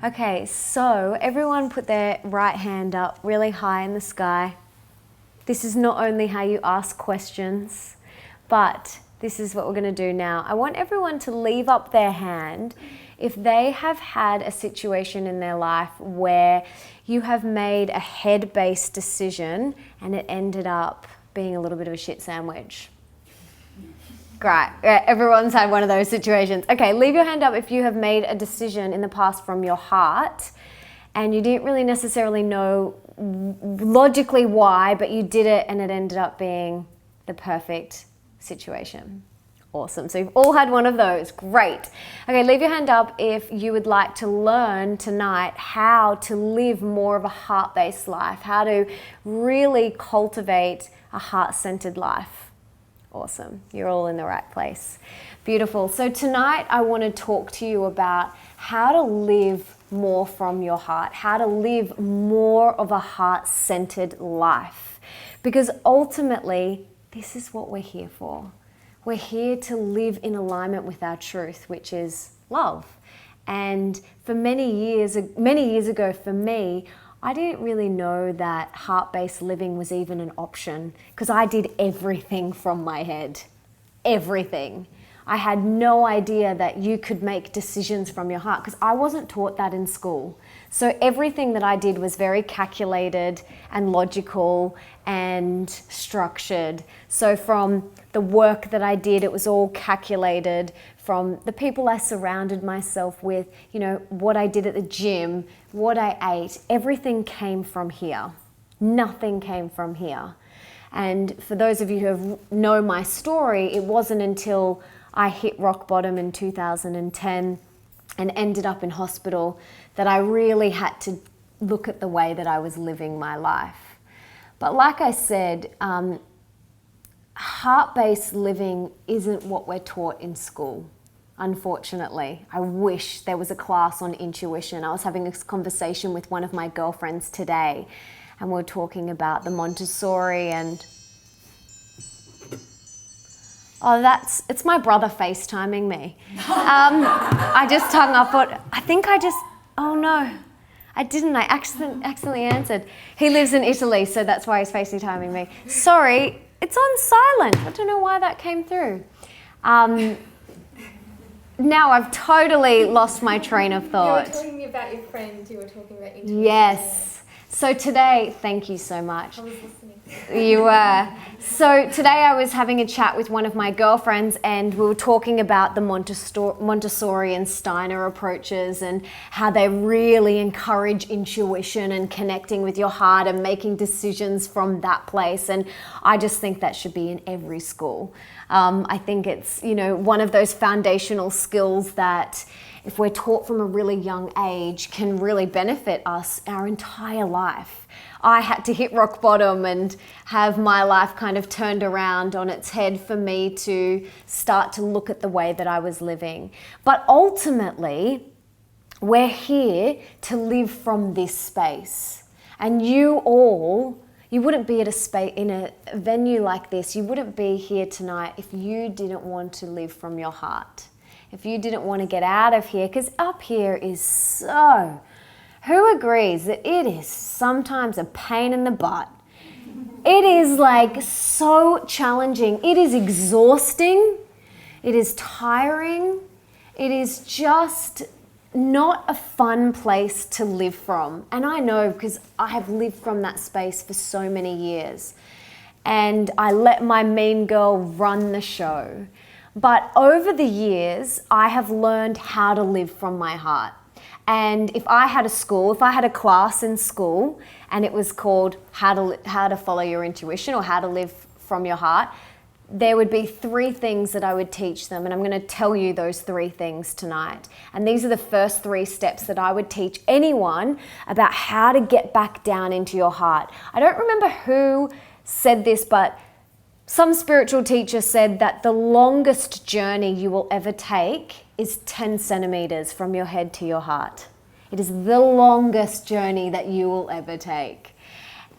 Okay, so everyone put their right hand up really high in the sky. This is not only how you ask questions, but this is what we're going to do now. I want everyone to leave up their hand if they have had a situation in their life where you have made a head-based decision and it ended up being a little bit of a shit sandwich. Great. Everyone's had one of those situations. Okay, leave your hand up if you have made a decision in the past from your heart and you didn't really necessarily know logically why, but you did it and it ended up being the perfect situation. Awesome. So you've all had one of those. Great. Okay, leave your hand up if you would like to learn tonight how to live more of a heart-based life, how to really cultivate a heart-centered life. Awesome. You're all in the right place. Beautiful. So tonight I want to talk to you about how to live more from your heart, how to live more of a heart-centered life. Because ultimately, this is what we're here for. We're here to live in alignment with our truth, which is love. And for many years ago for me, I didn't really know that heart-based living was even an option because I did everything from my head. Everything. I had no idea that you could make decisions from your heart because I wasn't taught that in school. So everything that I did was very calculated and logical and structured. So from the work that I did, it was all calculated. From the people I surrounded myself with, you know, what I did at the gym, what I ate, everything came from here. Nothing came from here. And for those of you who know my story, it wasn't until I hit rock bottom in 2010 and ended up in hospital that I really had to look at the way that I was living my life. But like I said, heart-based living isn't what we're taught in school, unfortunately. I wish there was a class on intuition. I was having this conversation with one of my girlfriends today, and we were talking about the Montessori and... Oh, it's my brother FaceTiming me. I just hung up on... Oh no, I didn't. I accidentally answered. He lives in Italy, so that's why he's FaceTiming me. Sorry. It's on silent. I don't know why that came through. Now I've totally lost my train of thought. You were talking about your friend. You were talking about intuition. Yes. So today, thank you so much. I was listening. You were. So today I was having a chat with one of my girlfriends and we were talking about the Montessori and Steiner approaches and how they really encourage intuition and connecting with your heart and making decisions from that place. And I just think that should be in every school. I think it's, you know, one of those foundational skills that if we're taught from a really young age can really benefit us our entire life. I had to hit rock bottom and have my life kind of turned around on its head for me to start to look at the way that I was living. But ultimately, we're here to live from this space. And you wouldn't be at in a venue like this, you wouldn't be here tonight if you didn't want to live from your heart. If you didn't want to get out of here, because up here is so... Who agrees that it is sometimes a pain in the butt? It is like so challenging. It is exhausting. It is tiring. It is just not a fun place to live from. And I know because I have lived from that space for so many years. And I let my mean girl run the show. But over the years, I have learned how to live from my heart. And if I had a class in school and it was called how to follow your intuition or how to live from your heart, there would be 3 things that I would teach them. And I'm going to tell you those 3 things tonight. And these are the first 3 steps that I would teach anyone about how to get back down into your heart. I don't remember who said this, but some spiritual teacher said that the longest journey you will ever take is 10 centimeters from your head to your heart. It is the longest journey that you will ever take.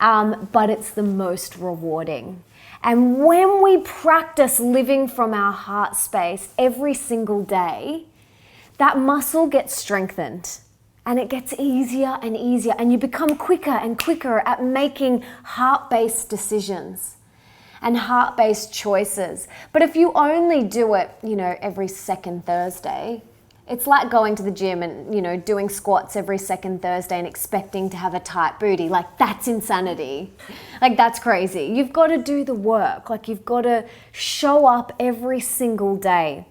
But it's the most rewarding. And when we practice living from our heart space every single day, that muscle gets strengthened. And it gets easier and easier, and you become quicker and quicker at making heart-based decisions and heart-based choices. But if you only do it, every second Thursday, it's like going to the gym and, doing squats every second Thursday and expecting to have a tight booty. Like, that's insanity. Like, that's crazy. You've got to do the work. Like, you've got to show up every single day.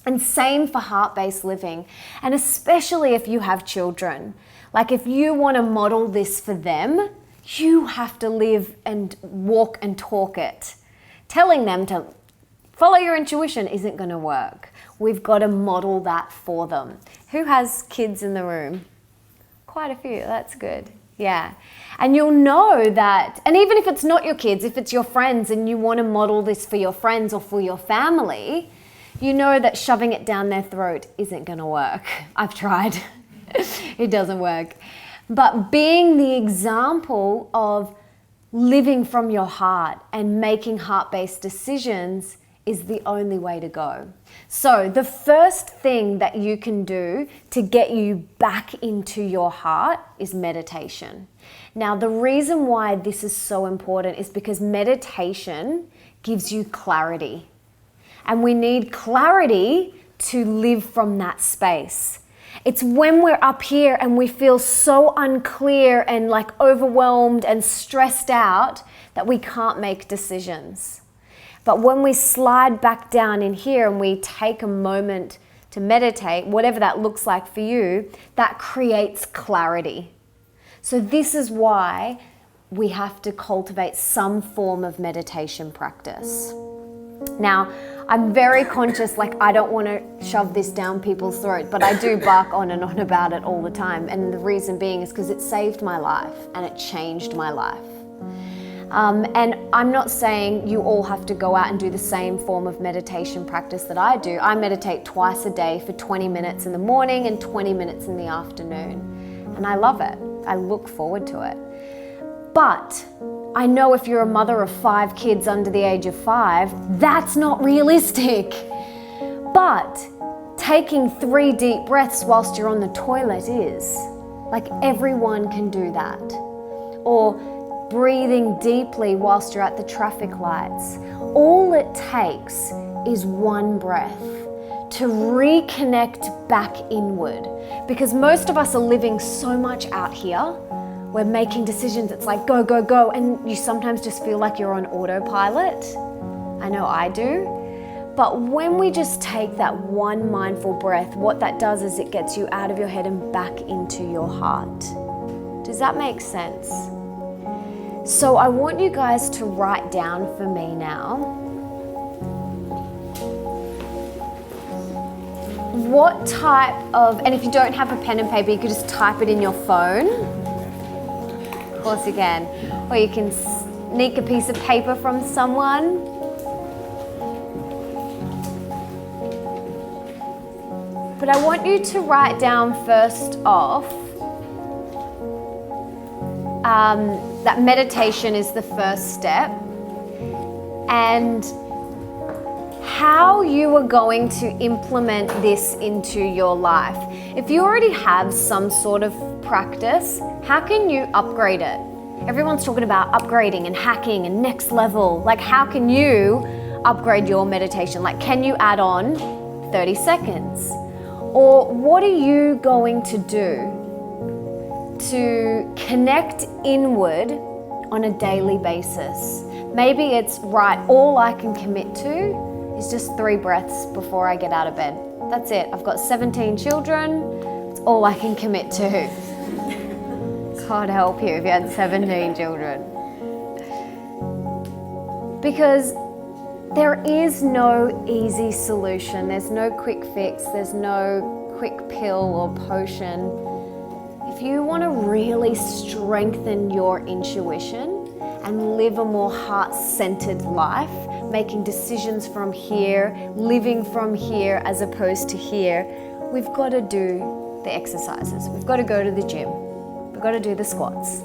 And same for heart-based living. And especially if you have children. Like, if you want to model this for them, you have to live and walk and talk it. Telling them to follow your intuition isn't going to work. We've got to model that for them. Who has kids in the room? Quite a few. That's good. Yeah. And you'll know that, and even if it's not your kids, if it's your friends and you want to model this for your friends or for your family, you know that shoving it down their throat isn't going to work. I've tried. It doesn't work. But being the example of living from your heart and making heart-based decisions is the only way to go. So the first thing that you can do to get you back into your heart is meditation. Now, the reason why this is so important is because meditation gives you clarity. And we need clarity to live from that space. It's when we're up here and we feel so unclear and like overwhelmed and stressed out that we can't make decisions. But when we slide back down in here and we take a moment to meditate, whatever that looks like for you, that creates clarity. So this is why we have to cultivate some form of meditation practice. Now, I'm very conscious, like I don't want to shove this down people's throat, but I do bark on and on about it all the time. And the reason being is because it saved my life and it changed my life. And I'm not saying you all have to go out and do the same form of meditation practice that I do. I meditate twice a day for 20 minutes in the morning and 20 minutes in the afternoon. And I love it. I look forward to it. But I know if you're a mother of 5 kids under the age of 5, that's not realistic. But taking 3 deep breaths whilst you're on the toilet is. Like, everyone can do that. Or breathing deeply whilst you're at the traffic lights. All it takes is one breath to reconnect back inward. Because most of us are living so much out here. We're making decisions. It's like go, go, go. And you sometimes just feel like you're on autopilot. I know I do. But when we just take that one mindful breath, what that does is it gets you out of your head and back into your heart. Does that make sense? So I want you guys to write down for me now what type of, and if you don't have a pen and paper, you could just type it in your phone. Of course you can. Or you can sneak a piece of paper from someone. But I want you to write down first off that meditation is the first step, and how you are going to implement this into your life. If you already have some sort of practice, how can you upgrade it? Everyone's talking about upgrading and hacking and next level. Like, how can you upgrade your meditation? Like, can you add on 30 seconds? Or what are you going to do to connect inward on a daily basis? Maybe it's, right, all I can commit to is just 3 breaths before I get out of bed. That's it. I've got 17 children. It's all I can commit to. God help you if you had 17 children. Because there is no easy solution. There's no quick fix. There's no quick pill or potion. If you want to really strengthen your intuition and live a more heart-centered life, making decisions from here, living from here as opposed to here, we've got to do the exercises. We've got to go to the gym. We've got to do the squats.